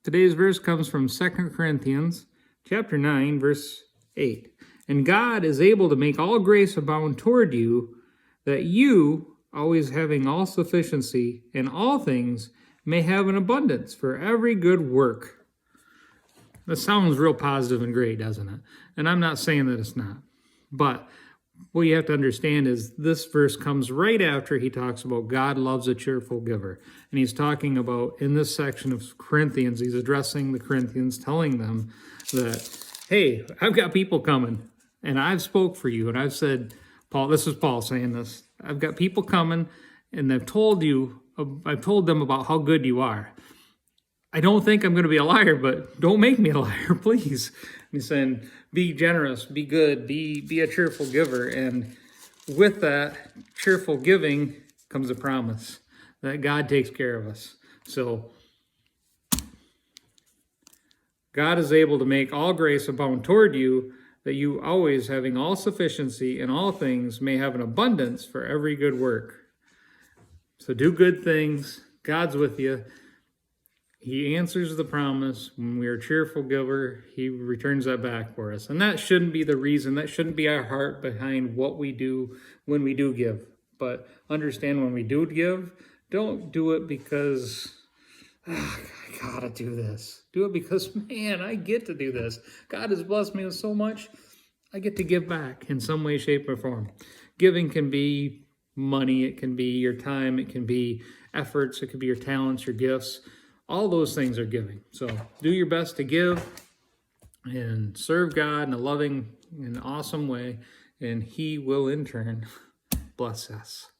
Today's verse comes from 2 Corinthians chapter 9, verse 8. And God is able to make all grace abound toward you, that you, always having all sufficiency in all things, may have an abundance for every good work. That sounds real positive and great, doesn't it? And I'm not saying that it's not. But what you have to understand is this verse comes right after he talks about God loves a cheerful giver. And he's talking about, in this section of Corinthians, he's addressing the Corinthians, telling them that, hey, I've got people coming, and I've spoke for you. And I've said, Paul, this is Paul saying this, I've got people coming, and I've told them about how good you are. I don't think I'm going to be a liar, but don't make me a liar, please. He's saying, be generous, be good, be a cheerful giver. And with that cheerful giving comes a promise that God takes care of us. So God is able to make all grace abound toward you, that you always, having all sufficiency in all things, may have an abundance for every good work. So do good things. God's with you. He answers the promise. When we are a cheerful giver, he returns that back for us. And that shouldn't be the reason. That shouldn't be our heart behind what we do when we do give. But understand, when we do give, don't do it because, I gotta do this. Do it because, man, I get to do this. God has blessed me with so much. I get to give back in some way, shape, or form. Giving can be money. It can be your time. It can be efforts. It could be your talents, your gifts. All those things are giving. So do your best to give and serve God in a loving and awesome way, and he will in turn bless us.